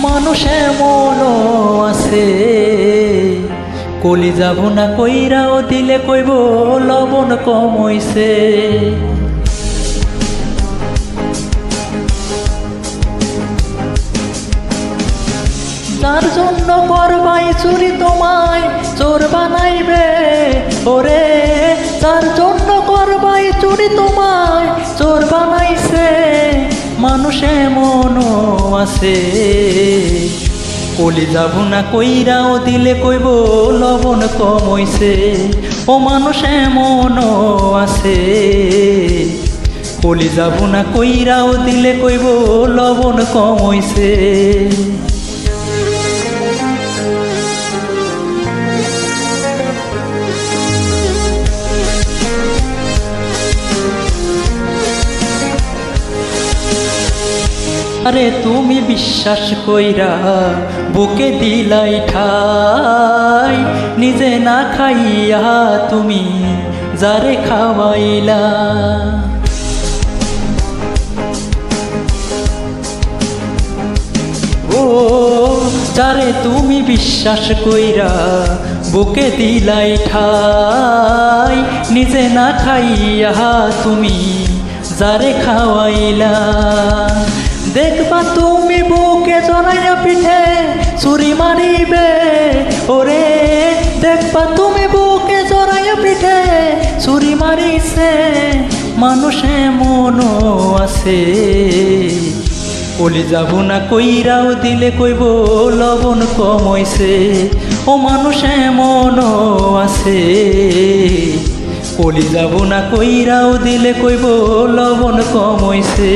মানুষ এমনও আছে কলি যাব না কইরাও দিলে কইব লবণ কম হইছে। যার জন্য করবাই চুরি তোমায় চোর বানাইবে ওরে, যার জন্য করবাই চুরি তোমায় চোর বানাইছে। মানুষ এমনও আছে কলি যাব না কইরাও দিলে কইব লবণ কম হইছে। ও মানুষ এমনও আছে কলি যাব না কইরাও দিলে কইব লবণ কম হইছে। আরে তুমি বিশ্বাস কইরা বুকে দিলাই ঠাই, নিজে না খাইয়া তুমি যারে খাওয়াইলা। ও যারে তুমি বিশ্বাস কইরা বুকে দিলাই ঠাই, নিজে না খাইয়া তুমি যারে খাওয়াইলা। দেখবা তুমি বুকে জড়াইয়া পিঠে ছুরি মারিবে ওরে, দেখবা তুমি বুকে জড়াইয়া পিঠে ছুরি মারিছে। মানুষ এমনও আছে কলি যাব না কইরাও দিলে কইব লবণ কম হইছে। ও মানুষ এমনও আছে কলি যাব না কইরাও দিলে কইব লবণ কম হইছে।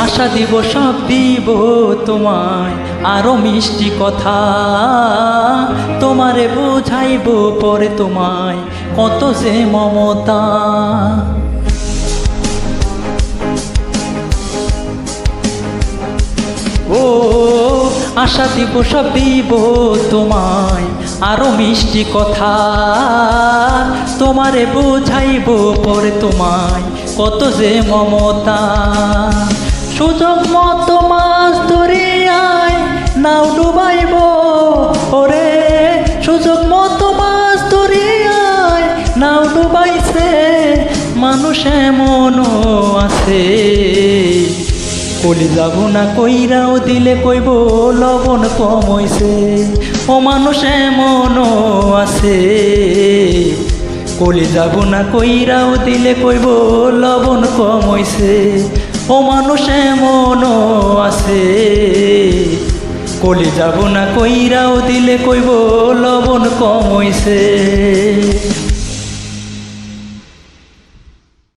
আশা দিব সব দিব তোমায় আরো মিষ্টি কথা, তোমারে বুঝাইব পরে তোমায় কত যে মমতা। ও আশা দিব সব দিব তোমায় আরো মিষ্টি কথা, তোমারে বুঝাইব পরে তোমায় কত যে মমতা। সুযোগ মতো মাছ ধরিয়ায় নাও ডুবাইব ওরে, সুযোগ মতো মাছ ধরিয়ায় নাও ডুবাইছে। মানুষ এমনও আছে কলি যাব না কইরাও দিলে কইব লবণ কম হইছে। ও মানুষ এমনও আছে কলি যাব না কইরাও দিলে কইব লবণ কম হইছে। ও মানুষ এমনও আছে কলি যাব না কইরাও দিলে কইব লবণ কম হইছে।